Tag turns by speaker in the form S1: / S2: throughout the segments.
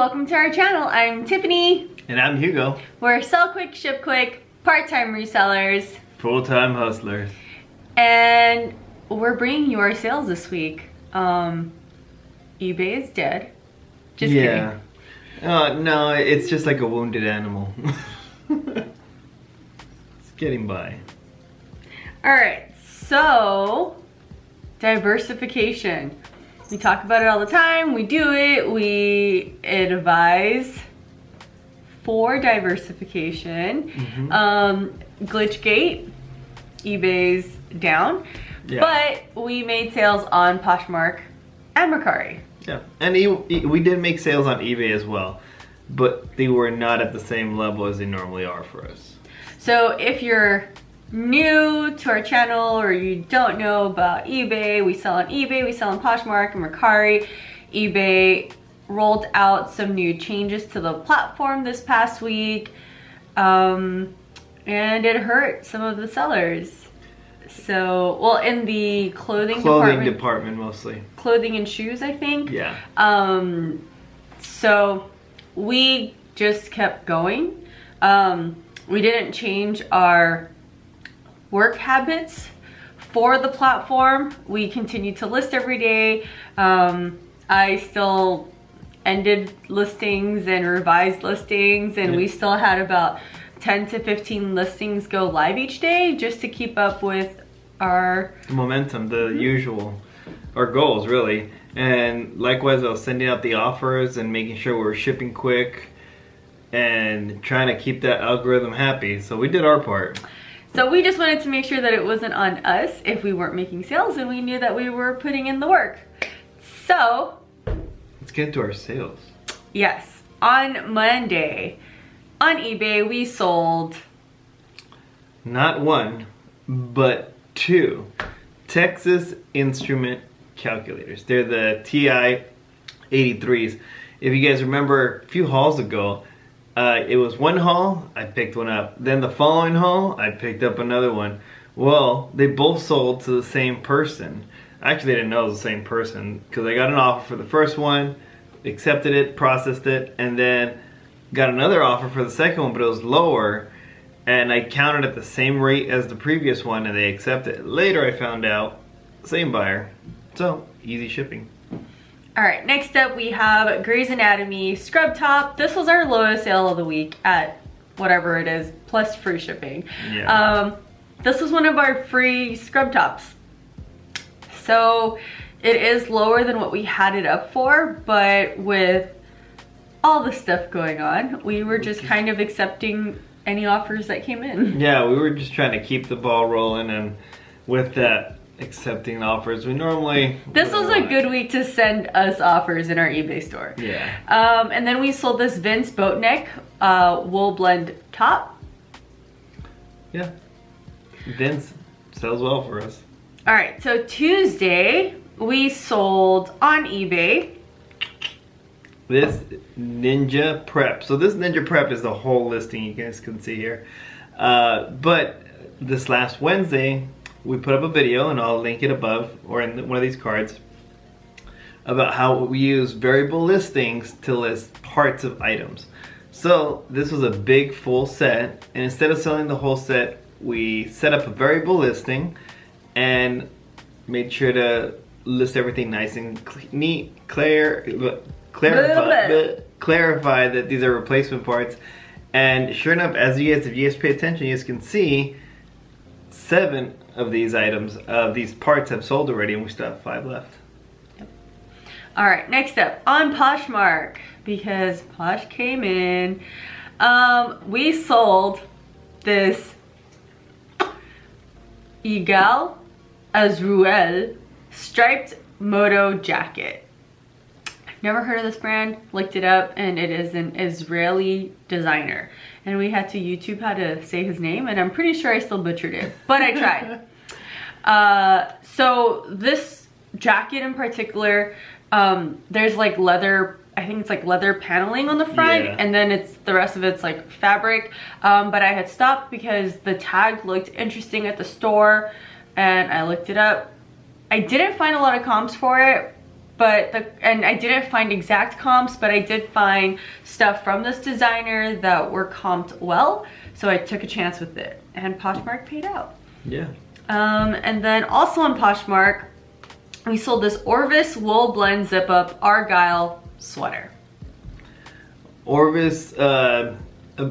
S1: welcome to our channel. I'm Tiffany.
S2: And I'm Hugo.
S1: We're sell quick, ship quick, part-time resellers.
S2: Full-time hustlers.
S1: And we're bringing you our sales this week. eBay is dead. Just kidding.
S2: No, it's just like a wounded animal. It's getting by.
S1: Alright, so diversification. We talk about it all the time. We do it. We advise for diversification. Glitchgate, eBay's down. Yeah. But we made sales on Poshmark and Mercari.
S2: Yeah, and we did make sales on eBay as well, but they were not at the same level as they normally are for us.
S1: So if you're new to our channel or you don't know about eBay, we sell on eBay, we sell on Poshmark and Mercari. eBay rolled out some new changes to the platform this past week, and it hurt some of the sellers. So, well, in the clothing
S2: department mostly.
S1: Clothing and shoes, I think.
S2: Yeah.
S1: So we just kept going. We didn't change our work habits for the platform. We continued to list every day. I still ended listings and revised listings, and we still had about 10 to 15 listings go live each day just to keep up with our
S2: momentum, the usual, our goals really. And likewise, I was sending out the offers and making sure we were shipping quick and trying to keep that algorithm happy. So we did our part.
S1: So we just wanted to make sure that it wasn't on us if we weren't making sales, and we knew that we were putting in the work. So
S2: let's get into our sales.
S1: Yes, on Monday on eBay we sold
S2: not one but two Texas Instrument calculators. They're the TI 83s. If you guys remember a few hauls ago, it was one haul, I picked one up. Then the following haul, I picked up another one. Well, they both sold to the same person. Actually, I didn't know it was the same person because I got an offer for the first one, accepted it, processed it, and then got another offer for the second one, but it was lower, and I counted at the same rate as the previous one, and they accepted it. Later, I found out, same buyer. So, easy shipping.
S1: Alright, next up we have Grey's Anatomy Scrub Top. This was our lowest sale of the week at whatever it is, plus free shipping.
S2: Yeah.
S1: This was one of our free scrub tops. So it is lower than what we had it up for, but with all the stuff going on, we were just kind of accepting any offers that came in.
S2: Yeah, we were just trying to keep the ball rolling, and with that, accepting offers. We normally...
S1: This was a good week to send us offers in our eBay store.
S2: Yeah.
S1: And then we sold this Vince boat neck wool blend top.
S2: Yeah. Vince sells well for us.
S1: Alright, so Tuesday we sold on eBay
S2: this Ninja Prep. So this Ninja Prep is the whole listing you guys can see here. But this last Wednesday, we put up a video, and I'll link it above or in one of these cards, about how we use variable listings to list parts of items. So this was a big full set, and instead of selling the whole set, we set up a variable listing and made sure to list everything nice and neat, clarify that these are replacement parts. And sure enough, if you guys pay attention, you guys can see 7 of these items, these parts have sold already, and we still have 5 left.
S1: Yep. All right, next up on Poshmark, because Posh came in, we sold this Egal Azruel striped moto jacket. Never heard of this brand, looked it up, and it is an Israeli designer. And we had to YouTube how to say his name, and I'm pretty sure I still butchered it, but I tried. So this jacket in particular, there's like leather, I think it's like leather paneling on the front, and then the rest of it's like fabric. But I had stopped because the tag looked interesting at the store, and I looked it up. I didn't find a lot of comps for it, and I didn't find exact comps, but I did find stuff from this designer that were comped well, so I took a chance with it, and Poshmark paid out.
S2: Yeah.
S1: And then also on Poshmark, we sold this Orvis wool blend zip up Argyle sweater.
S2: Orvis, a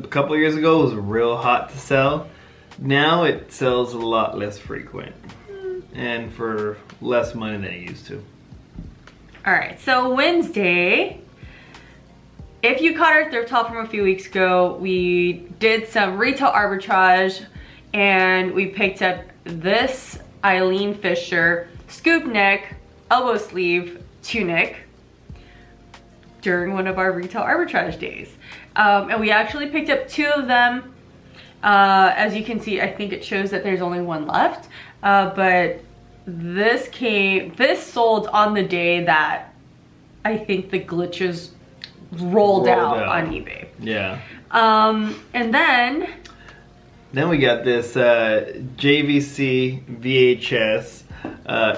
S2: couple years ago, was real hot to sell. Now it sells a lot less frequent and for less money than it used to.
S1: All right, so Wednesday, if you caught our thrift haul from a few weeks ago, we did some retail arbitrage and we picked up this Eileen Fisher scoop neck, elbow sleeve tunic during one of our retail arbitrage days. And we actually picked up 2 of them. As you can see, I think it shows that there's only 1 left, but this sold on the day that I think the glitches rolled out on eBay.
S2: Yeah.
S1: And then
S2: we got this JVC VHS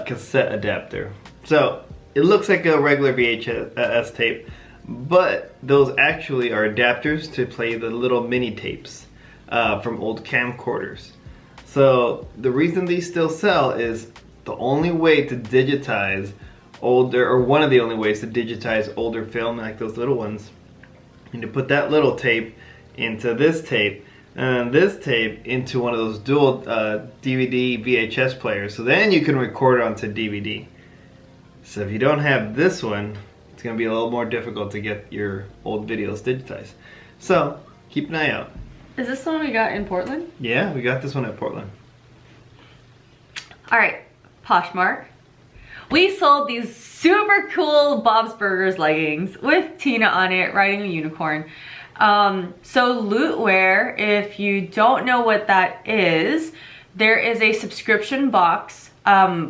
S2: cassette adapter. So it looks like a regular VHS tape, but those actually are adapters to play the little mini tapes from old camcorders. So the reason these still sell is the only way to digitize older, or one of the only ways to digitize older film, like those little ones, and to put that little tape into this tape, and this tape into one of those dual DVD VHS players. So then you can record it onto DVD. So if you don't have this one, it's going to be a little more difficult to get your old videos digitized. So keep an eye out.
S1: Is this the one we got in Portland?
S2: Yeah, we got this one at Portland.
S1: All right, Poshmark. We sold these super cool Bob's Burgers leggings with Tina on it, riding a unicorn. So Lootwear, if you don't know what that is, there is a subscription box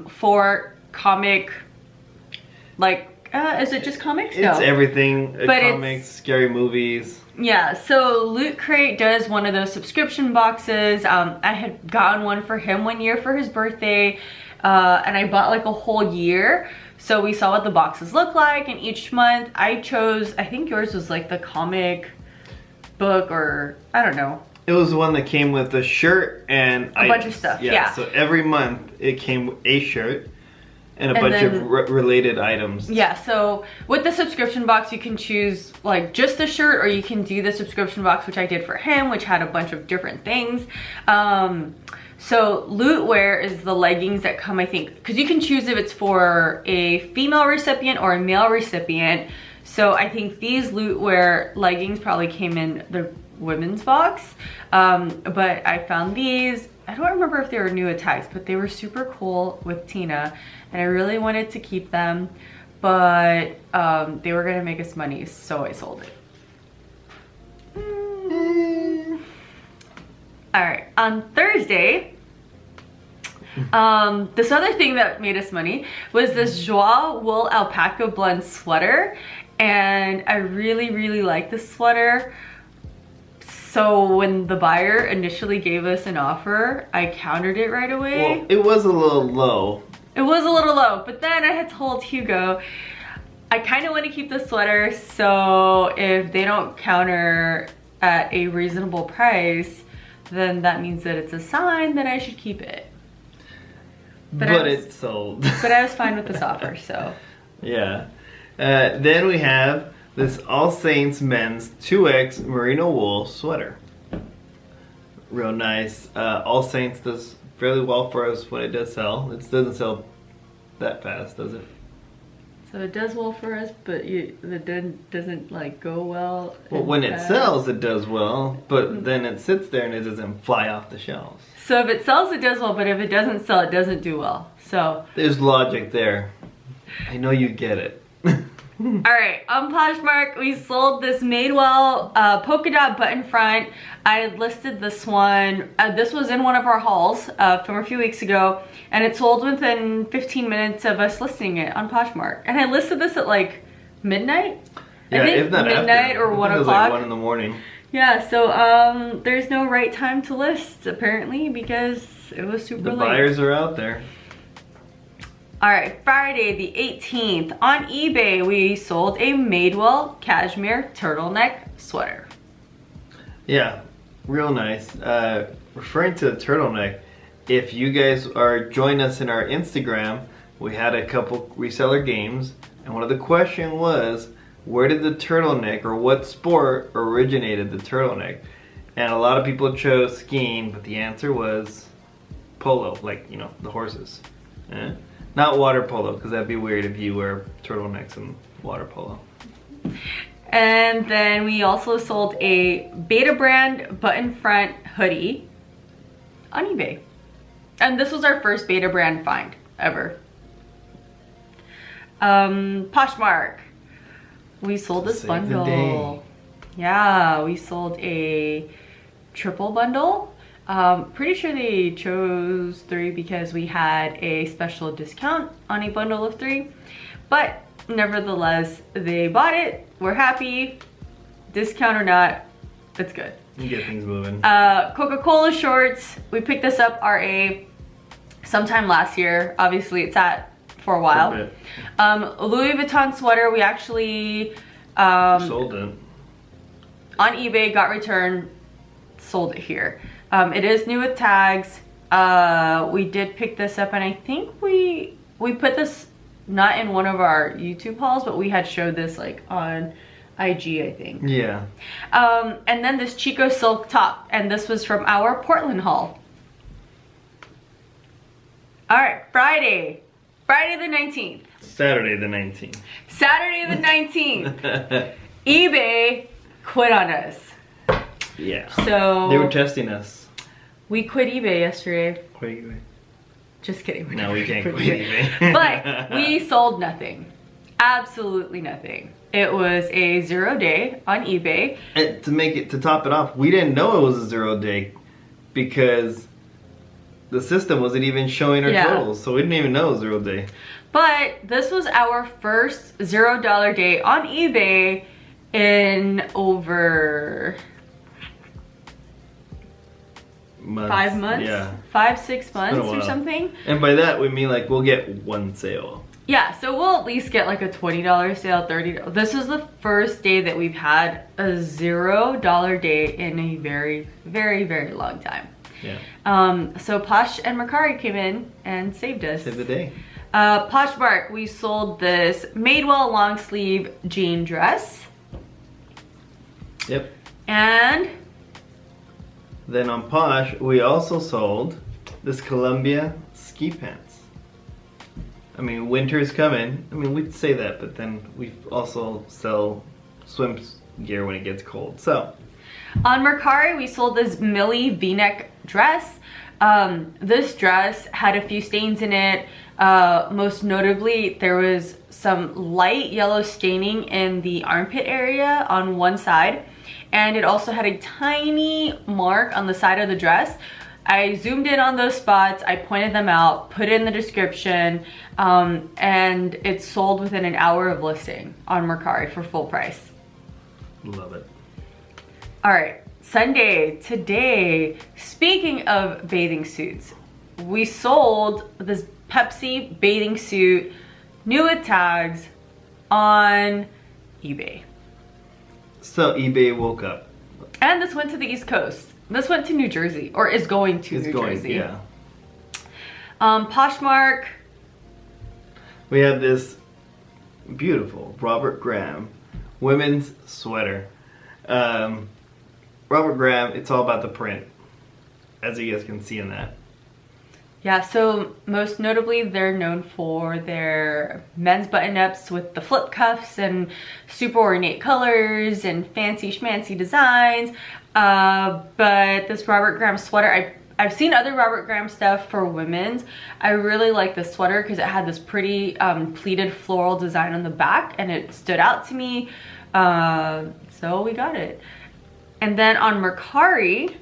S1: for comic, like, is it just comics?
S2: It's everything,
S1: but
S2: comics, scary movies.
S1: Yeah, so Loot Crate does one of those subscription boxes. I had gotten one for him one year for his birthday, and I bought like a whole year. So we saw what the boxes look like, and each month I chose, I think yours was like the comic book, or I don't know.
S2: It was the one that came with a shirt and
S1: a bunch of stuff. Yeah.
S2: So every month it came with a shirt and a bunch of related items. Yeah,
S1: so with the subscription box, you can choose like just the shirt, or you can do the subscription box, which I did for him, which had a bunch of different things. So Lootwear is the leggings that come, I think, because you can choose if it's for a female recipient or a male recipient. So I think these Lootwear leggings probably came in the women's box. But I found these. I don't remember if they were new attacks, but they were super cool with Tina, and I really wanted to keep them, but they were gonna make us money, so I sold it. All right, on Thursday, this other thing that made us money was this Joie wool alpaca blend sweater, and I really, really like this sweater. So when the buyer initially gave us an offer, I countered it right away.
S2: Well, it was a little low.
S1: It was a little low, but then I had told Hugo, I kind of want to keep the sweater, so if they don't counter at a reasonable price, then that means that it's a sign that I should keep it.
S2: But it sold.
S1: But I was fine with this offer, so.
S2: Yeah. Then we have this All Saints men's 2X merino wool sweater. Real nice. All Saints does fairly well for us when it does sell. It doesn't sell that fast, does it?
S1: So it does well for us, but it doesn't like go well.
S2: Well, when it sells, it does well, but then it sits there and it doesn't fly off the shelves.
S1: So if it sells, it does well, but if it doesn't sell, it doesn't do well. So
S2: there's logic there. I know you get it.
S1: All right, on Poshmark, we sold this Madewell polka dot button front. I had listed this one. This was in one of our hauls from a few weeks ago, and it sold within 15 minutes of us listing it on Poshmark. And I listed this at like midnight.
S2: Yeah,
S1: I think
S2: if not
S1: midnight
S2: after.
S1: or 1
S2: o'clock. It was
S1: o'clock.
S2: like 1 in the morning.
S1: Yeah, so there's no right time to list apparently because it was super late.
S2: The buyers are out there.
S1: All right, Friday the 18th, on eBay, we sold a Madewell cashmere turtleneck sweater.
S2: Yeah, real nice. Referring to the turtleneck, if you guys are joining us in our Instagram, we had a couple reseller games, and one of the questions was, where did the turtleneck, or what sport originated the turtleneck? And a lot of people chose skiing, but the answer was polo, like, you know, the horses. Not water polo, because that'd be weird if you wear turtlenecks in water polo.
S1: And then we also sold a Beta brand button front hoodie on eBay. And this was our first Beta brand find ever. Poshmark. We sold this bundle. Yeah, we sold a triple bundle. Pretty sure they chose 3 because we had a special discount on a bundle of 3. But nevertheless, they bought it. We're happy. Discount or not, it's good.
S2: You get things moving.
S1: Coca-Cola shorts. We picked this up RA sometime last year. Obviously, it's sat for a while. Louis Vuitton sweater. We actually
S2: sold it
S1: on eBay. Got returned. Sold it here. It is new with tags. We did pick this up, and I think we put this not in one of our YouTube hauls, but we had showed this like on IG, I think.
S2: Yeah.
S1: And then this Chico silk top, and this was from our Portland haul. All right, Friday the 19th.
S2: Saturday the 19th.
S1: Saturday the 19th. eBay quit on us.
S2: Yeah.
S1: So
S2: they were testing us.
S1: We quit eBay yesterday.
S2: Quit eBay.
S1: Just kidding.
S2: No, we can't quit eBay.
S1: But we sold nothing. Absolutely nothing. It was a 0 day on eBay.
S2: And to top it off, we didn't know it was a 0 day because the system wasn't even showing our totals, so we didn't even know it was 0 day.
S1: But this was our first $0 day on eBay in over
S2: months.
S1: 5 months?
S2: Yeah. 5-6
S1: months or something.
S2: And by that we mean like we'll get one sale.
S1: Yeah, so we'll at least get like a $20 sale, $30. This is the first day that we've had a $0 day in a very, very, very long time.
S2: Yeah.
S1: So Posh and Mercari came in and saved us.
S2: Saved the day.
S1: Poshmark, we sold this Madewell long sleeve jean dress.
S2: Yep.
S1: And
S2: then on Posh, we also sold this Columbia ski pants. I mean, winter's coming. I mean, we'd say that, but then we also sell swim gear when it gets cold. So
S1: on Mercari, we sold this Millie V-neck dress. This dress had a few stains in it. Most notably, there was some light yellow staining in the armpit area on one side. And it also had a tiny mark on the side of the dress. I zoomed in on those spots, I pointed them out, put it in the description, and it sold within an hour of listing on Mercari for full price.
S2: Love it.
S1: All right, Sunday, today, speaking of bathing suits, we sold this Pepsi bathing suit, new with tags, on eBay.
S2: So eBay woke up.
S1: And this went to the East Coast. This went to New Jersey, or is going to New Jersey.
S2: Yeah.
S1: Poshmark.
S2: We have this beautiful Robert Graham women's sweater. Robert Graham, it's all about the print, as you guys can see in that.
S1: Yeah, so most notably, they're known for their men's button-ups with the flip cuffs and super ornate colors and fancy schmancy designs. But this Robert Graham sweater, I've seen other Robert Graham stuff for women's. I really like this sweater because it had this pretty pleated floral design on the back, and it stood out to me. So we got it. And then on Mercari,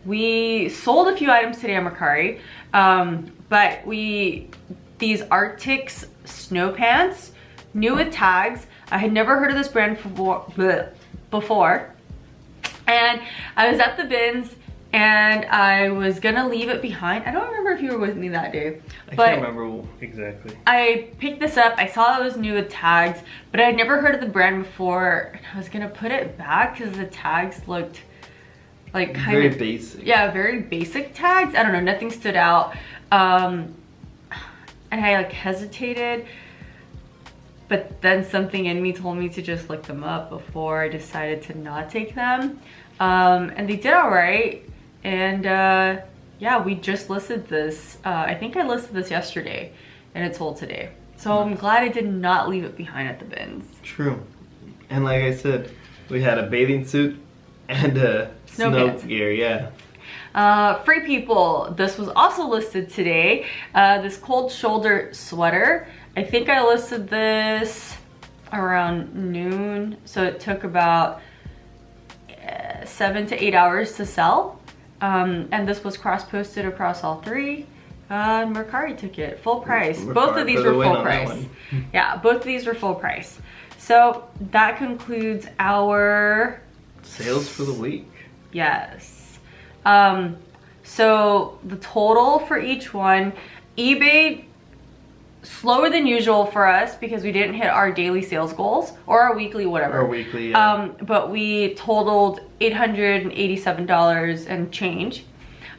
S1: we sold a few items today on Mercari, but these Arctics snow pants, new with tags. I had never heard of this brand before, and I was at the bins and I was gonna leave it behind. I don't remember if you were with me that day.
S2: I can't remember exactly.
S1: I picked this up. I saw it was new with tags, but I had never heard of the brand before. And I was gonna put it back because the tags looked like
S2: very basic.
S1: Yeah, very basic tags. I don't know, nothing stood out. And I like hesitated, but then something in me told me to just look them up before I decided to not take them. And they did all right. And yeah, we just listed this. I think I listed this yesterday and it sold today. So I'm glad I did not leave it behind at the bins.
S2: True. And like I said, we had a bathing suit and a snow gear, yeah.
S1: Free people, this was also listed today. This cold shoulder sweater. I think I listed this around noon. So it took about 7 to 8 hours to sell. And this was cross-posted across all three. Mercari took it, full price. Both of these were full price. Yeah, both of these were full price. So that concludes our
S2: sales for the week.
S1: Yes. So the total for each one, eBay, slower than usual for us because we didn't hit our daily sales goals or our weekly, whatever.
S2: Our weekly, yeah.
S1: But we totaled $887 and change.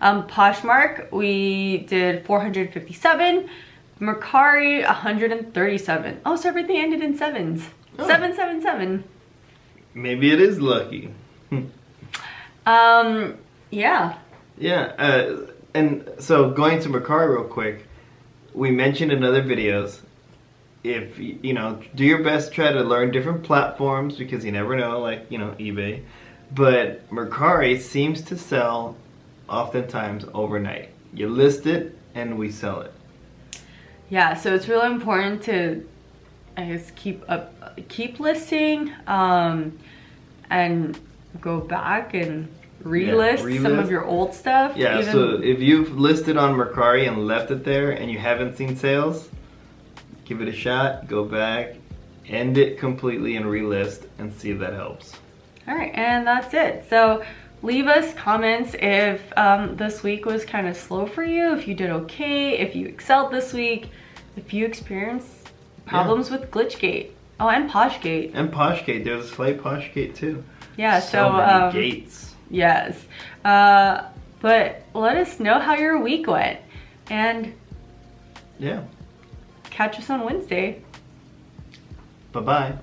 S1: Poshmark, we did 457. Mercari, 137. Oh, so everything ended in sevens. Oh. 777.
S2: Maybe it is lucky.
S1: Yeah.
S2: Yeah, and so going to Mercari real quick, we mentioned in other videos, if, you know, do your best, try to learn different platforms because you never know, like, you know, eBay. But Mercari seems to sell oftentimes overnight. You list it and we sell it.
S1: Yeah, so it's really important to, I guess, keep listing, and go back and relist some of your old stuff.
S2: Yeah, so if you've listed on Mercari and left it there and you haven't seen sales, give it a shot, go back, end it completely and relist and see if that helps.
S1: All right, and that's it. So leave us comments if this week was kind of slow for you, if you did okay, if you excelled this week, if you experienced problems with Glitchgate. Oh, and Poshgate.
S2: And Poshgate, there's a slight Poshgate too.
S1: Yeah,
S2: so many gates.
S1: Yes. But let us know how your week went. And
S2: yeah.
S1: Catch us on Wednesday.
S2: Bye-bye.